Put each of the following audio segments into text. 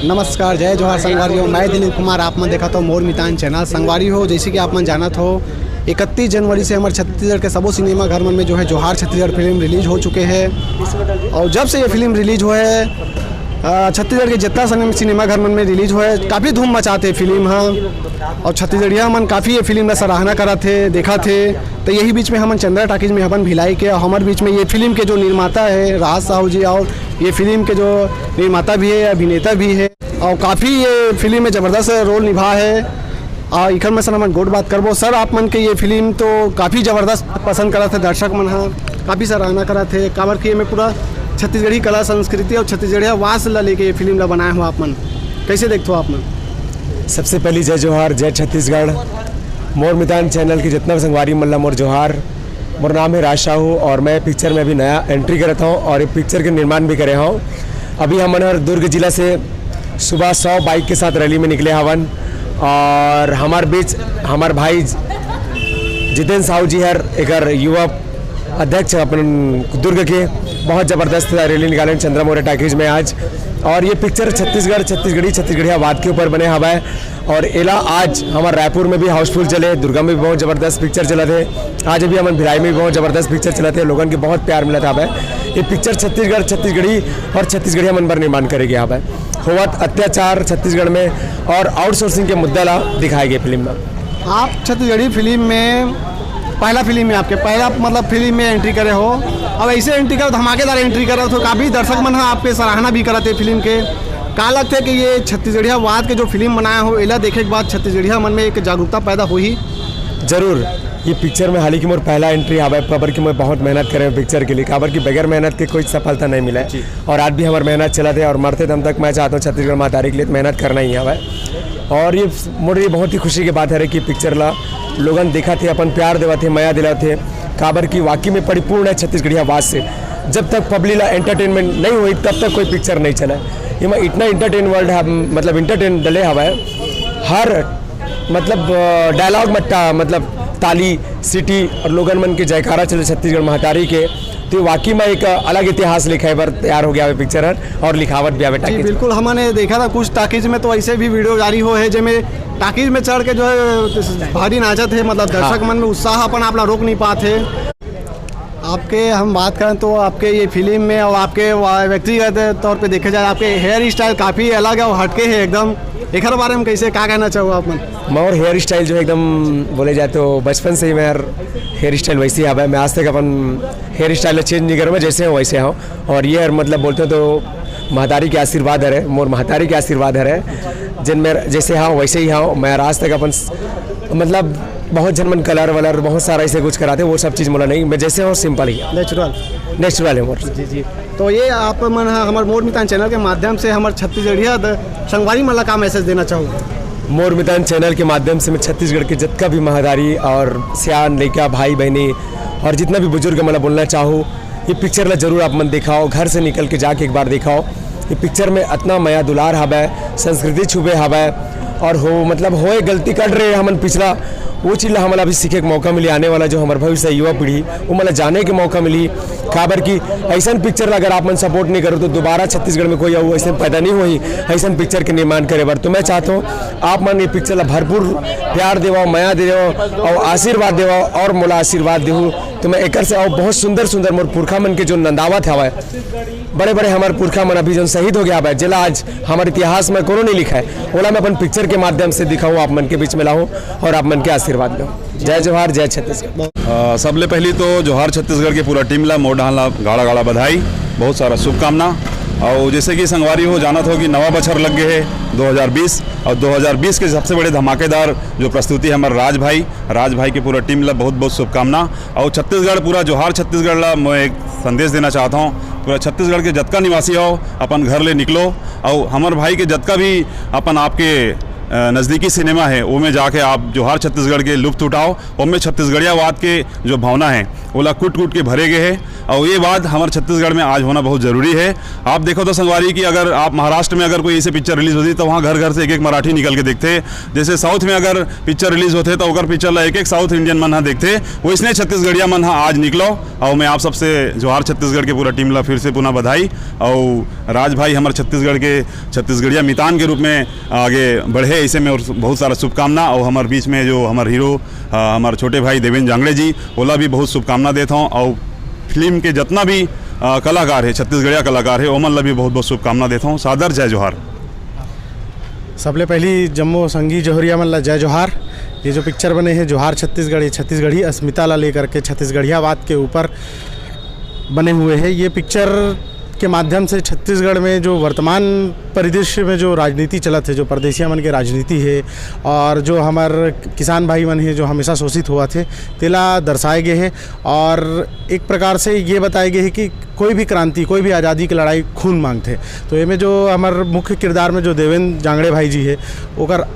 नमस्कार, जय जोहार संगवारी हो। मैं दिलीप कुमार, आप मन देखा तो मोर मितान चैनल। संगवारी हो, जैसे कि आप मन जानत हो 31 जनवरी से हमारे छत्तीसगढ़ के सबो सिनेमा घर में जो है जोहार छत्तीसगढ़ फिल्म रिलीज हो चुके हैं। और जब से ये फिल्म रिलीज हुआ है छत्तीसगढ़ के जितना सिनेमा घर में रिलीज हुआ है काफ़ी धूम मचाते फिल्म। हाँ, और छत्तीसगढ़िया मन काफ़ी ये फिल्म का सराहना करा थे, देखा थे। तो यही बीच में हम चंद्रा टाकीज में हमन भिलाई के हमारे बीच में ये फिल्म के जो निर्माता है राज साहू जी, और ये फिल्म के जो निर्माता भी है, अभिनेता भी है, और काफ़ी ये फिल्म में ज़बरदस्त रोल निभा है। और इखर में सर मन गोट बात करबो सर, आप मन के ये फिल्म तो काफ़ी ज़बरदस्त पसंद करा थे, दर्शक मन हाँ काफ़ी सराहना करा थे। काबर कि में पूरा छत्तीसगढ़ी कला संस्कृति और छत्तीसगढ़िया वास ला लेके ये फिल्म ला बनाए हो। आप मन कैसे देखते हो आप मन? सबसे पहली जय जोहार, जय छत्तीसगढ़। मोर मितान चैनल की जितना संगवारी मल्ला मोर जोहार। मोर नाम है राज साहू और मैं पिक्चर में अभी नया एंट्री करता हूँ और ये पिक्चर के निर्माण भी करे हूँ। अभी हम दुर्ग जिला से सुबह 100 बाइक के साथ रैली में निकले हवन और हमारे बीच हमारे भाई जितेंद्र साहू जी हर एक युवा अध्यक्ष अपन दुर्ग के बहुत ज़बरदस्त रैली निकाले चंद्रा मोरे टाकीज में आज। और ये पिक्चर छत्तीसगढ़ियावाद के ऊपर बने हवा है। और एला आज हमारे रायपुर में भी हाउसफुल चले, दुर्गा में भी बहुत ज़बरदस्त पिक्चर चला थे, आज अभी हमारे भिलाई में भी बहुत ज़बरदस्त पिक्चर चला थे। लोगों की बहुत प्यार मिला था हवा है। ये पिक्चर छत्तीसगढ़ी और छत्तीसगढ़िया मन पर निर्माण करेगी हवा है। हुआ अत्याचार छत्तीसगढ़ में और आउटसोर्सिंग के मुद्दा ला दिखाए गए फिल्म में। आप छत्तीसगढ़ी फिल्म में पहला फिल्म में आपके पहला मतलब फिल्म में एंट्री करे हो, अब ऐसे एंट्री करो धमाकेदार एंट्री करो तो काफ़ी दर्शक मन आपके सराहना भी करते फिल्म के। का लगता है कि ये छत्तीसगढ़िया वाद के जो फिल्म बनाया हो इला देखे के बाद छत्तीसगढ़िया मन में एक जागरूकता पैदा हुई? जरूर। ये पिक्चर में हाल ही की मोर पहला एंट्री आवा है। काबर की मैं बहुत मेहनत करे पिक्चर के लिए, काबर की बगैर मेहनत के कोई सफलता नहीं मिला है। और आज भी हमारी मेहनत चला थे और मरते दम तक मैं चाहता हूँ छत्तीसगढ़ महातारी के लिए मेहनत करना ही आवा है। और ये मोर ये बहुत ही खुशी की बात है कि पिक्चर ला लोगन देखा थे, अपन प्यार देवा थे, माया दिला थे। काबर की वाकई में परिपूर्ण है छत्तीसगढ़िया आवाज़ से। जब तक पब्लिक ला एंटरटेनमेंट नहीं हुई तब तक कोई पिक्चर नहीं चला। ये मैं इतना इंटरटेन वर्ल्ड है, मतलब इंटरटेन डले हवा है। हर मतलब डायलॉग मट्टा मतलब ताली सीटी और लोगन मन के जयकारा चले छत्तीसगढ़ महातारी के। तो वाकई में एक अलग इतिहास लिखाए पर तैयार हो गया है पिक्चर और लिखावट भी आवे टाकीज। बिल्कुल, हमने देखा था कुछ टाकीज में तो ऐसे भी वीडियो जारी हो है जिसमें टाकीज में चढ़ के जो है भारी नाचत है, मतलब दर्शक मन में उत्साह अपन आप रोक नहीं पाते। आपके हम बात करें तो आपके ये फिल्म में और आपके व्यक्तिगत तौर पे देखा जाए आपके हेयर स्टाइल काफ़ी अलग है और हटके है एकदम। एक बारे में कैसे क्या कहना चाहूँ आप मन? और हेयर स्टाइल जो एकदम बोले जाए तो बचपन से ही मैं हेयर स्टाइल वैसे ही है। मैं आज तक अपन हेयर स्टाइल चेंज नहीं करूँ, मैं जैसे हूँ वैसे हूँ। और ये मतलब बोलते हैं तो महतारी के आशीर्वाद है, मोर महतारी के आशीर्वाद है जिन में जैसे हाँ वैसे ही हाँ। मैं आज तक अपन मतलब बहुत जनमन कलर वलर बहुत सारा ऐसे कुछ कराते, वो सब चीज़ मोला नहीं, मैं जैसे हूँ सिंपल ही नेचुरल है मोर। जी। तो ये आप मन हमारे मोर मितान चैनल के माध्यम से हमारे छत्तीसगढ़िया संगवारी मन का मैसेज देना चाहूँ? मोर मितान चैनल के माध्यम से मैं छत्तीसगढ़ के जितना भी महादारी और सियान लड़का भाई बहनी और जितना भी बुजुर्ग मतलब बोलना चाहूँ, ये पिक्चर ला जरूर आप मन दिखाओ, घर से निकल के जाके एक बार दिखाओ। ये पिक्चर में इतना माया दुलार हवा है, संस्कृति छुपे हवा है। और हो मतलब होए गलती कर रहे हमन पिछला वो चीज़ हमारा अभी सीखे का मौका मिली, आने वाला जो हमारे भविष्य युवा पीढ़ी वो मतलब जाने के मौका मिली। काबर की ऐसा पिक्चर अगर आप मन सपोर्ट नहीं करो तो दोबारा छत्तीसगढ़ में कोई ऐसे पैदा नहीं हुई ऐसा पिक्चर के निर्माण करे बार। तो मैं चाहता हूँ आप मन ये पिक्चर ला भरपूर प्यार देवा, माया देवा और आशीर्वाद देवा और मोला आशीर्वाद देहूँ। तो मैं एक से और बहुत सुंदर मोर पुरखा मन के जो नंदावत हवा है, बड़े बड़े हमारे पुरखा मन अभी जो शहीद हो गया है, जिला आज हमारे इतिहास में कोनो नहीं लिखा है, ओला मैं अपन पिक्चर के माध्यम से दिखाऊँ, आप मन के बीच में लाऊँ और आप मन के आशीर्वाद लो। जय जोहार, जय छत्तीसगढ़। सबले पहली तो जोहार छत्तीसगढ़ के पूरा टीम ला मोर डाहन ला गाड़ा बधाई, बहुत सारा शुभकामना। और जैसे कि संगवारी हो जानत हो कि नवा बछर लग गए है 2020 और 2020 के सबसे बड़े धमाकेदार जो प्रस्तुति है हमारे राज भाई के पूरा टीम ला बहुत शुभकामना। और छत्तीसगढ़ पूरा जोहार छत्तीसगढ़ ला मैं एक संदेश देना चाहता हूँ। पूरा छत्तीसगढ़ के जतका निवासी हो अपन घर ले निकलो और हमारे भाई के जतका भी अपन आपके नज़दीकी सिनेमा है वो में जाके आप जोहार छत्तीसगढ़ के लुत्फ उठाओ। और में छत्तीसगढ़ियावाद के जो भावना है ओला कूट कूट के भरे गए हैं और ये बात हमारे छत्तीसगढ़ में आज होना बहुत ज़रूरी है। आप देखो तो संगवारी की अगर आप महाराष्ट्र में अगर कोई ऐसे पिक्चर रिलीज होती तो वहाँ घर घर से एक एक मराठी निकल के देखते। जैसे साउथ में अगर पिक्चर रिलीज होते तो अगर पिक्चर एक एक साउथ इंडियन मन देखते, वो इसने छत्तीसगढ़िया मन आज निकलो। और मैं आप सबसे जोहार छत्तीसगढ़ के पूरा टीम ला फिर से पुनः बधाई। और राज भाई हमारे छत्तीसगढ़ के छत्तीसगढ़िया मितान के रूप में आगे बढ़े, ऐसे में और बहुत सारा शुभकामना। और हमारे बीच में जो हमारे हीरो हमारे छोटे भाई देवेंद्र जांगड़े जी, ओला भी बहुत शुभकामना देता हूँ। और फिल्म के जितना भी कलाकार है, छत्तीसगढ़िया कलाकार है, ओमन ला भी बहुत बहुत शुभकामना देता हूँ। सादर जय जोहार। सबले पहली जम्मो संगी जोहरिया मन ला जय जोहार। ये जो पिक्चर बने हैं जोहार छत्तीसगढ़, ये छत्तीसगढ़ी अस्मिता ला लेकर के छत्तीसगढ़ियावाद के ऊपर बने हुए हैं। ये पिक्चर के माध्यम से छत्तीसगढ़ में जो वर्तमान परिदृश्य में जो राजनीति चलत है, जो परदेशिया मन के राजनीति है और जो हमार किसान भाई मन है जो हमेशा शोषित हुआ थे, तेला दर्शाए गए हैं। और एक प्रकार से ये बताए गए हैं कि कोई भी क्रांति, कोई भी आज़ादी की लड़ाई खून मांगते। तो ये में जो हमार मुख्य किरदार में जो देवेंद्र जांगड़े भाई जी है, ओकर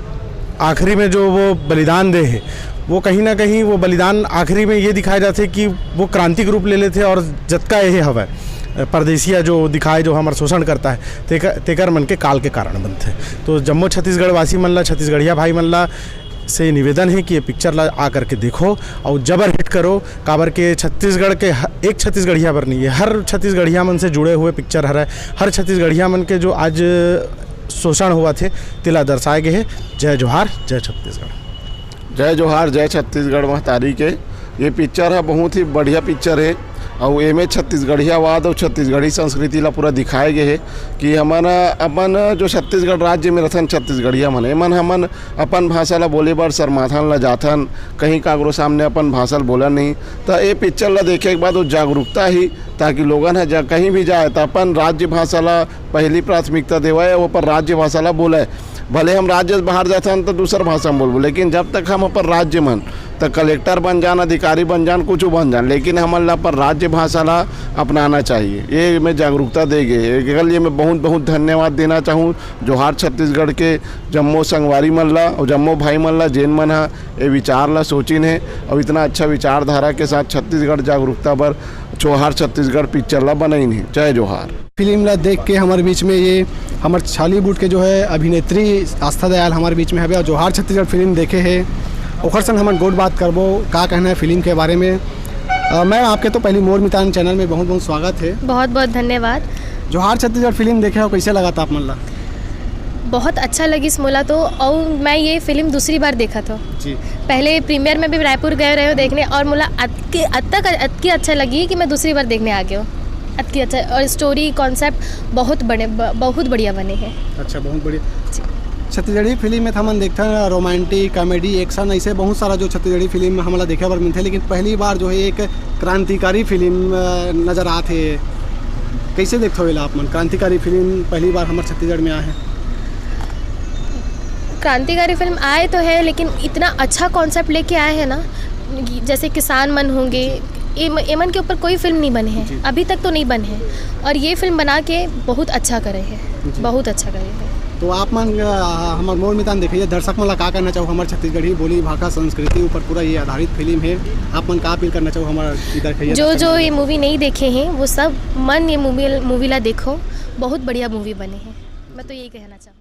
आखिरी में जो वो बलिदान दे है, वो कहीं ना कहीं वो बलिदान आखिरी में ये दिखाए जाते कि वो क्रांतिक रूप ले लेते और जतका ये हवा परदेसिया जो दिखाए जो हमारा शोषण करता है तेकर मन के काल के कारण बनते। तो जम्मू छत्तीसगढ़ वासी मन ला, छत्तीसगढ़िया भाई मन ला से निवेदन है कि ये पिक्चर ला आकर के देखो और जबर हिट करो। काबर के छत्तीसगढ़ के एक छत्तीसगढ़िया पर नहीं है, हर छत्तीसगढ़िया मन से जुड़े हुए पिक्चर हर छत्तीसगढ़िया मन के जो आज शोषण हुआ थे तिला दर्शाए गए हैं। जय जोहार, जय छत्तीसगढ़। जय जोहार, जय छत्तीसगढ़ महतारी के। ये पिक्चर है बहुत ही बढ़िया पिक्चर है और एमे छत्तीसगढ़ियावाद और छत्तीसगढ़ी संस्कृति ला पूरा दिखाए गए है कि हमारा अपन जो छत्तीसगढ़ राज्य में रहथन छत्तीसगढ़िया मन एमन हमन अपन भाषा ला बोले बर शर्माथन ला जाथन, कहीं कागरो सामने अपन भाषा बोला नहीं। तो ये पिक्चर ला देखे के बाद वो जागरूकता ही ताकि लोगन है कहीं भी जाए तो अपन राज्य भाषा ला पहली प्राथमिकता देवाए, वो पर राज्य भाषा ला बोले। भले हम राज्य से बाहर जाथन तो दूसर भाषा में बोलबो, लेकिन जब तक हम अपन राज्य मन तो कलेक्टर बन जान, अधिकारी बन जान, कुछ बन जान, लेकिन हमन ला पर राज्य भाषा ला अपनाना चाहिए। ये मैं जागरूकता देगे ये मैं बहुत बहुत धन्यवाद देना चाहूँ जोहार छत्तीसगढ़ के जम्मो संगवारी मन ला और जम्मो भाई मन ला जेन मन हा ये विचार ला सोचिन है और इतना अच्छा विचारधारा के साथ छत्तीसगढ़ जागरूकता पर जोहार छत्तीसगढ़ पिक्चर ला बनाइन है। जय जोहार। फिल्म ला देख के हमारे बीच में ये हमारे छालीवुड के जो है अभिनेत्री आस्था दयाल हमारे बीच में है और जोहार छत्तीसगढ़ फिल्म देखे है ओखर संग हम गोट बात करबो का कहना है फिल्म के बारे में। मैं आपके तो पहली मोर मितान चैनल में बहुत बहुत स्वागत है। बहुत बहुत धन्यवाद। जोहार छत्तीसगढ़ फिल्म देखे हो, कैसे लगा था आप मन ला? बहुत अच्छा लगी मोला तो, और मैं ये फिल्म दूसरी बार देखा था जी। पहले प्रीमियर में भी रायपुर गए रहे हो देखने और मोला अतकी अच्छा लगी कि मैं दूसरी बार देखने आ गया। अतकी अच्छा और स्टोरी कॉन्सेप्ट बहुत बढ़िया बने हैं। अच्छा, बहुत बढ़िया। छत्तीसगढ़ी फिल्म में हमन देखते हैं रोमांटिक, कॉमेडी, एक्शन, ऐसे बहुत सारा जो छत्तीसगढ़ी फिल्म में हमारा देखे पर मिलते, लेकिन पहली बार जो है एक क्रांतिकारी फिल्म नज़र आते है। कैसे देखते हो आप मन क्रांतिकारी फिल्म पहली बार हमारे छत्तीसगढ़ में आए हैं? क्रांतिकारी फिल्म आए तो है, लेकिन इतना अच्छा कॉन्सेप्ट लेके आए हैं ना, जैसे किसान मन होंगे, एमन के ऊपर कोई फिल्म नहीं बने हैं अभी तक तो नहीं बने हैं, और ये फिल्म बना के बहुत अच्छा करे हैं, बहुत अच्छा करे हैं। तो आप मन हमारे मोर मितान देखिए दर्शक मन ला का करना चाहो हमारे छत्तीसगढ़ी बोली भाषा संस्कृति ऊपर पूरा ये आधारित फिल्म है, आप मन का अपील करना चाहो हमारा इधर जो ये मूवी नहीं देखे हैं वो सब मन ये मूवी ला देखो, बहुत बढ़िया मूवी बने हैं, मैं तो यही कहना चाहूँ।